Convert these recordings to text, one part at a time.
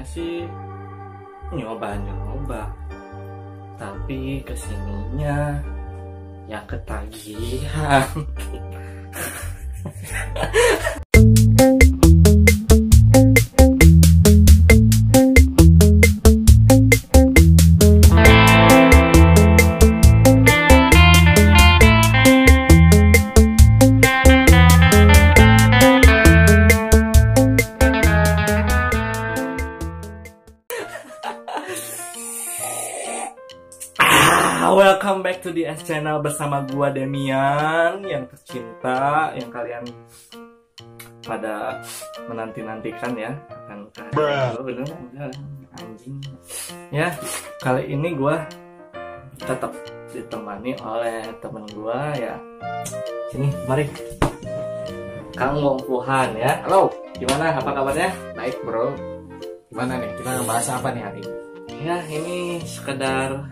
Sebenarnya sih nyoba, tapi kesininya ya ketagihan. Welcome back to the S channel bersama gua Demian yang tercinta, yang kalian pada menanti-nantikan ya. Anjing. Ya, kali ini gua tetap ditemani oleh temen gua ya. Sini, mari. Kang Wong Fuhan ya. Halo, Gimana? Apa kabarnya? baik bro. Gimana nih? Kita ngebahas apa nih hari ini? Ya, ini sekedar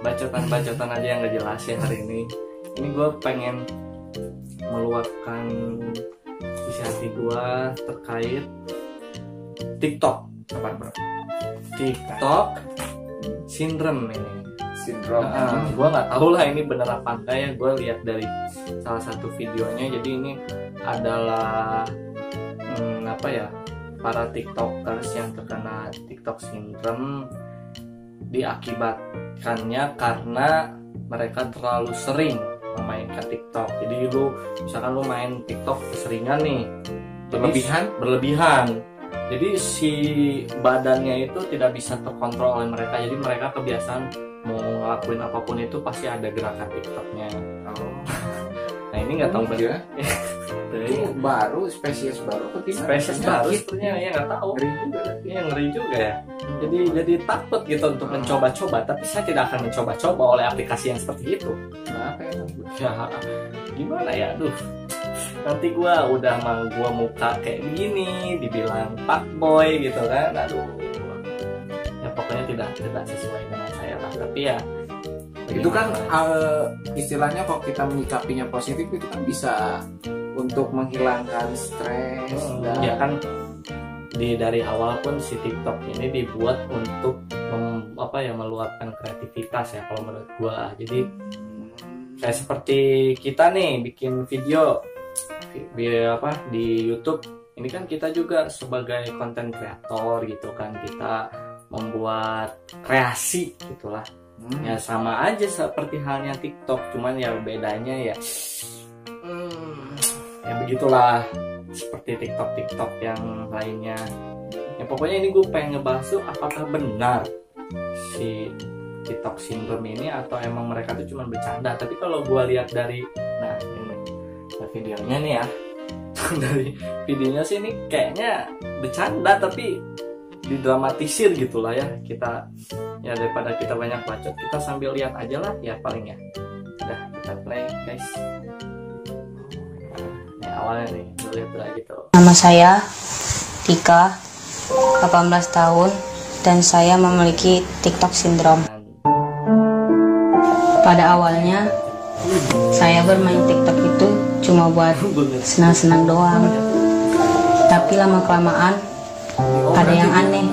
bacotan-bacotan aja yang gak jelas ya hari ini. Ini gue pengen meluapkan isi hati gue terkait TikTok. Apa bro? TikTok syndrome ini. Sindrom. Gue nggak tahu lah ini bener apa enggak ya. Gue lihat dari salah satu videonya. Jadi ini adalah apa ya, para tiktokers yang terkena TikTok syndrome diakibatkannya karena mereka terlalu sering memainkan TikTok. Jadi misalkan lu main TikTok keseringan nih, berlebihan. Jadi si badannya itu tidak bisa terkontrol oleh mereka. Jadi mereka kebiasaan mau ngelakuin apapun itu pasti ada gerakan TikToknya. Nah ini nggak tahu ya. Itu baru, spesies baru atau gimana? Spesies baru sebenarnya ya nggak tahu. Ngeri juga. Iya ngeri juga ya. Jadi takut gitu untuk mencoba-coba, tapi saya tidak akan mencoba-coba oleh aplikasi yang seperti itu. Kenapa emang? Ya gimana ya, aduh. Nanti gua muka kayak begini, dibilang fuckboy gitu kan, aduh. Ya pokoknya tidak sesuai dengan saya lah. Tapi ya Itu kan istilahnya kalau kita menyikapinya positif itu kan bisa untuk menghilangkan stres dan ya kan dari awal pun si TikTok ini dibuat untuk meluapkan kreativitas ya kalau menurut gua. Jadi kayak seperti kita nih bikin video di YouTube, ini kan kita juga sebagai konten kreator gitu kan, kita membuat kreasi gitulah. Ya sama aja seperti halnya TikTok, cuman ya bedanya ya ya begitulah, seperti TikTok yang lainnya. Ya pokoknya ini gue pengen ngebahas tuh apakah benar si TikTok syndrome ini atau emang mereka tuh cuma bercanda. Tapi kalau gue lihat dari videonya nih ya, dari videonya sih ini kayaknya bercanda tapi didramatisir gitulah ya. Kita ya daripada kita banyak bacot, kita sambil lihat aja lah ya paling ya. Udah, kita play guys. Awalnya nih, lihat gitu. Nama saya Tika, 18 tahun, dan saya memiliki TikTok syndrome. Pada awalnya, saya bermain TikTok itu cuma buat senang-senang doang. Tapi lama-kelamaan, ada yang aneh.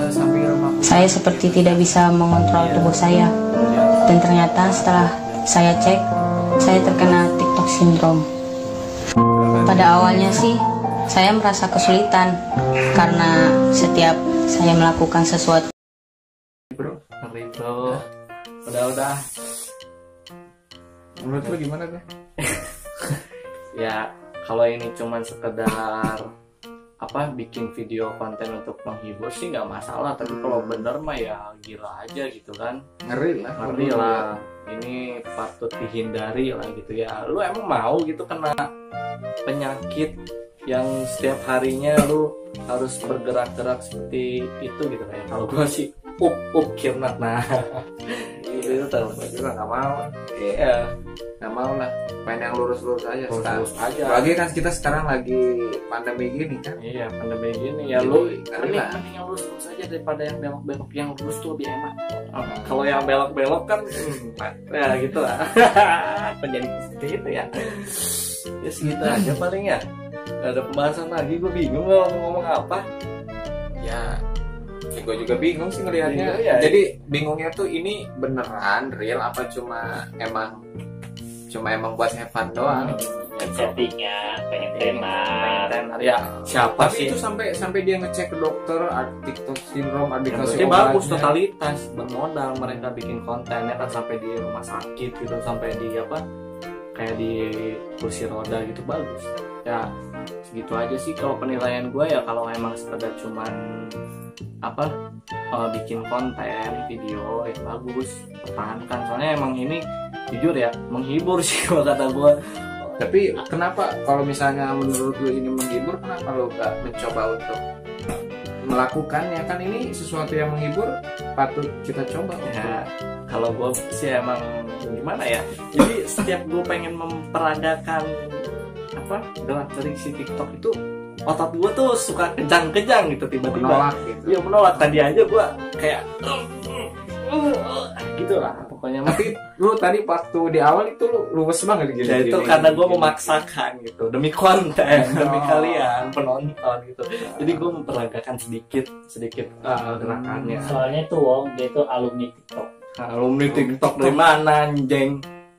Saya seperti tidak bisa mengontrol tubuh saya. Dan ternyata setelah saya cek, saya terkena TikTok syndrome. Pada awalnya sih, saya merasa kesulitan karena setiap saya melakukan sesuatu. Bro. Udah. menurut lu gimana tuh? Ya kalau ini cuman sekedar bikin video konten untuk menghibur sih nggak masalah. Tapi kalau bener mah ya gila aja gitu kan. Ngeri lah. Ini patut dihindari lah gitu ya. Lu emang mau gitu kena penyakit yang setiap harinya lu harus bergerak-gerak seperti itu gitu kayak. Kalau gua sih kirnat itu tahu juga nggak mau. Iya, Nggak mau lah, pengen yang lurus-lurus aja. lurus aja. Apalagi kan kita sekarang lagi pandemi gini kan. Iya, pandemi gini ya. Jadi, Lu mending yang lurus-lurus aja daripada yang belok-belok. Yang lurus tuh lebih enak. Kalau yang belok-belok kan ya gitu lah. Menjadi seperti itu ya. Ya segitu aja paling ya. Gak ada pembahasan lagi, gue bingung mau ngomong apa. Ya Ya, gue juga bingung sih ngelihatnya. Iya. Jadi bingungnya tuh ini beneran real apa cuma emang buat have fun doang. Settingnya pengen tenar. Ya siapa Tapi sih? itu sampai dia ngecek ke dokter, TikTok syndrome, dikasih Berarti bagus obatnya. totalitas bermodal mereka bikin kontennya kan sampai di rumah sakit gitu, sampai di apa kayak di kursi roda gitu, bagus ya. Segitu aja sih kalau penilaian gue ya. Kalau emang sekedar cuman apa bikin konten video ya bagus, pertahankan, soalnya emang ini jujur ya menghibur sih kalau kata gue. Tapi kenapa kalau misalnya menurut lu ini menghibur, kenapa lu gak mencoba untuk melakukannya? Kan ini sesuatu yang menghibur, patut kita coba. Ya kalau gue sih emang gimana ya, jadi setiap gue pengen memperagakan apa gerak-gerik si TikTok itu, otot gue tuh suka kejang-kejang gitu tiba-tiba. Menolak gitu. Iya menolak. Tadi aja gue kayak gitu lah pokoknya. Tapi lu tadi waktu di awal itu lu luwes banget gitu. Ya itu karena gue memaksakan gitu demi konten, demi kalian penonton gitu. Jadi gue memperagakan sedikit gerakannya. Soalnya tuh Wong dia tuh alumni TikTok. Alumni TikTok dari mana anjing?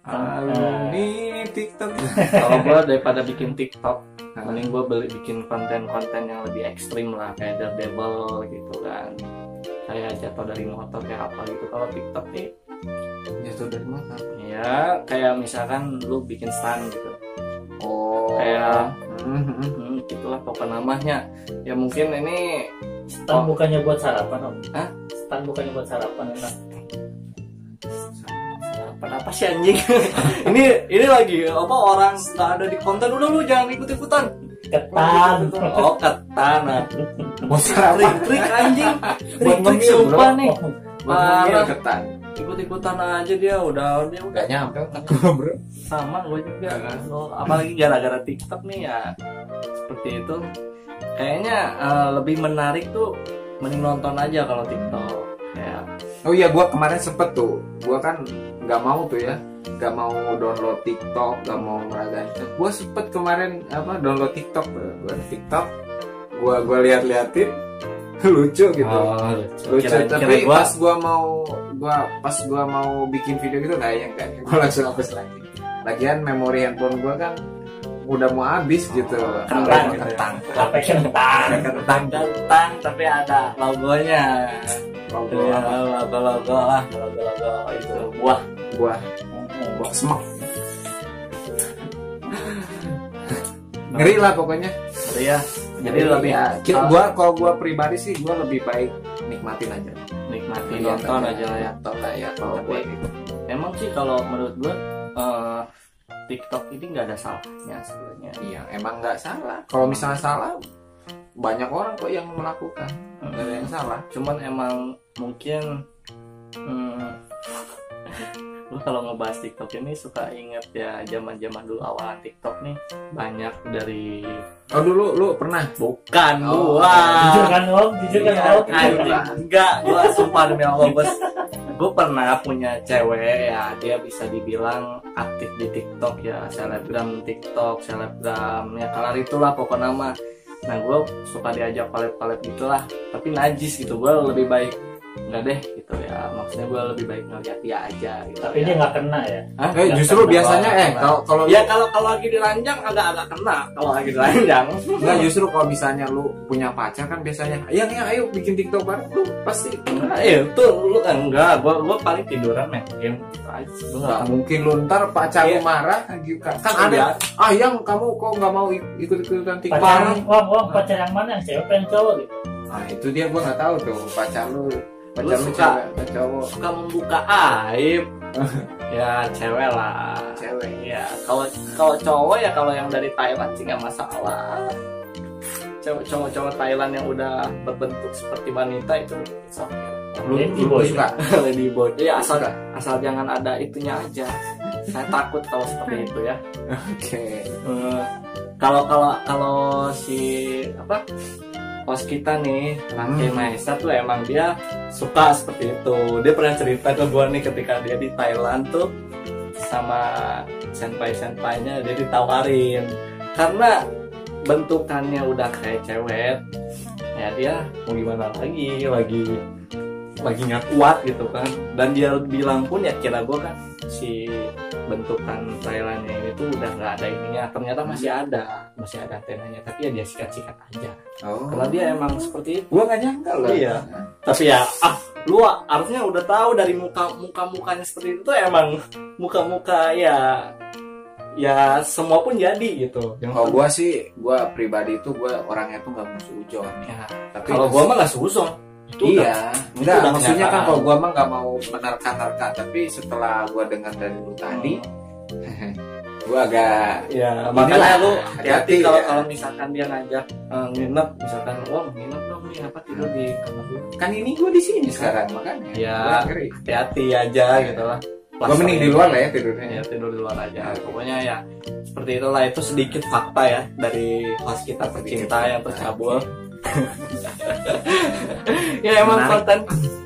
Alumni TikTok. Kalau gue daripada bikin TikTok, mending gue bikin konten-konten yang lebih ekstrim lah, kayak Daredevil gitu kan, kayak jatuh dari motor kayak apa gitu. Kalau TikTok nih Jatuh dari motor. ya kayak misalkan lu bikin stand gitu, Oh. kayak gitulah pokoknya namanya. Ya mungkin ini Stan bukannya buat sarapan Om? Hah? Stan bukannya buat sarapan enak. apa sih anjing? ini lagi apa, orang nggak ada di konten, udah lu jangan ikut-ikutan. Ketan. Oh ketan, nah. Mau sarapan. Trik anjing, Buat trik ngemil, sumpah bro. nih. Parah Parah. ketan. Ikut-ikutan aja dia udah Gak nyampe bro. sama gue juga. Oh, apalagi gara-gara TikTok nih ya seperti itu. Kayaknya lebih menarik tuh mending nonton aja kalau TikTok. Kayak Oh iya, gua kemarin sempet tuh. Gua kan nggak mau tuh ya, nggak mau download TikTok, nggak mau meragain. Gua sempet kemarin download TikTok, gua lihat-lihatin lucu gitu. Lucu. Tapi pas gua mau bikin video gitu kayaknya gua langsung hapus lagi. Lagian memori handphone gua kan udah mau habis gitu. Kentang. kentang. Apa kentang? Kentang tapi ada logonya. Logo Ya, apa? logo lah, logo itu buah. Buah semak. Ngeri lah pokoknya. Ya, jadi lebih Kalau gua pribadi sih gua lebih baik nikmatin aja. nikmati nonton aja lah ya. Nonton lah ya kalau Tapi gua gitu. emang sih kalau menurut gua TikTok ini nggak ada salahnya sebenarnya. Iya, emang nggak salah. Kalau misalnya salah, banyak orang kok yang melakukan. Nggak ada yang salah. Cuman emang mungkin lu kalau ngebahas TikTok ini suka inget ya zaman dulu awalan TikTok nih, banyak dari Oh dulu lu pernah? bukan Oh, Jujur gua kan Om? Jujur kan Iya, Om? enggak, gua sumpah demi Allah bos, gua pernah punya cewek ya, dia bisa dibilang aktif di TikTok ya, selebgram TikTok, selebgram ya kalar itulah pokoknya nama. Nah gue suka diajak collab gitulah, tapi najis gitu. Gue lebih baik nggak deh gitu ya, maksudnya gue lebih baik ngeliat dia aja gitu. Tapi ya. dia nggak kena ya? Hah? Justru Nggak biasanya kena. kalau Ya kalau lagi diranjang agak kena kalau lagi diranjang. Enggak, justru kalau misalnya lu punya pacar kan biasanya ayo bikin TikTok bareng, lu pasti Itu lu enggak, gue paling tiduran main game gitu aja sih. Gua nggak nggak mungkin lu ntar pacar lu Iya. marah kan Iya. ada yang kamu kok nggak mau ikut-ikutan TikTok. Pacar pacar yang mana? Yang cewek yang cowok gitu? Nah itu dia, gua nggak tahu tuh pacar lu Lu cewek suka- atau cowok. suka membuka aib. Ya cewek lah. Cewek. Ya kalau cowok ya kalau yang dari Thailand sih nggak masalah. Cowok Thailand yang udah berbentuk seperti wanita itu so, Lu Ladyboy. suka? ladyboy. Ya Suka. asal jangan ada itunya aja. Saya takut kalau seperti itu ya. Oke. Kalau si apa host kita nih Rangke Maesa tuh emang dia suka seperti itu. Dia pernah cerita ke gua nih ketika dia di Thailand tuh sama senpai-senpainya, dia ditawarin karena bentukannya udah kayak cewek, ya dia mau gimana lagi nggak kuat gitu kan. Dan dia bilang pun ya kira gue kan si bentukan Thailandnya ini tuh udah nggak ada ininya, ternyata masih ada antenanya, tapi ya dia sikat aja. Karena dia emang seperti itu. Gua nggak nyangka loh. Iya. Tapi ya lu harusnya udah tahu dari mukanya seperti itu tuh emang muka ya semua pun jadi gitu. Kalau gua pribadi itu gua orangnya tuh nggak mau sujon ya. Tapi kalau gua mah nggak suuzon. Iya, enggak, maksudnya kan kalau gua mah nggak mau menerka-nerka, tapi setelah gua dengar dari lu tadi, gua agak ya makanya lu hati-hati ya. kalau misalkan dia ngajak nginep, misalkan nginep dong nih apa tidur di kamar lu. Kan ini gua di sini sekarang makanya. Ya hati-hati aja gitu lah. Gua mending di luar lah ya tidurnya. Ya tidur di luar aja. Pokoknya ya seperti itulah, itu sedikit fakta ya dari host kita pecinta yang tercabul. Ya emang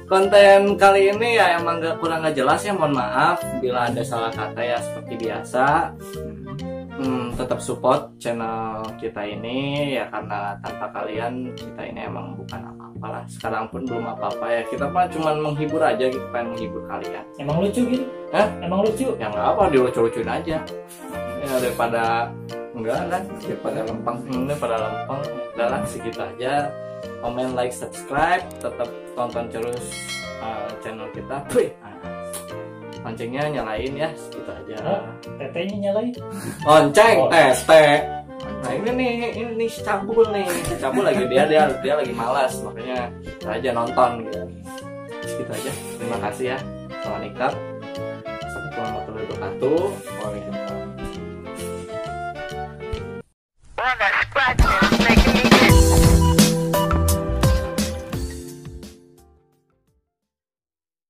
konten kali ini ya emang kurang nggak jelas ya, mohon maaf bila ada salah kata ya, seperti biasa. Tetap support channel kita ini ya, karena tanpa kalian kita ini emang bukan apa-apa lah. Sekarang pun belum apa-apa ya, kita mah cuma menghibur aja gitu, pengen menghibur kalian. Emang lucu gitu? Emang lucu? Ya nggak apa, dilucu-lucuin aja ya, daripada enggak kan, daripada lempeng udahlah segitu aja. Komen, like, subscribe, tetap tonton terus channel kita. Loncengnya nyalain ya, segitu aja. Tetenya nyalain. Lonceng, tete. Nah ini cabul lagi, dia lagi malas, makanya kita aja nonton gitu. Segitu aja. Terima kasih ya. Salam nikah. Assalamualaikum warahmatullahi wabarakatuh. Waalaikumsalam.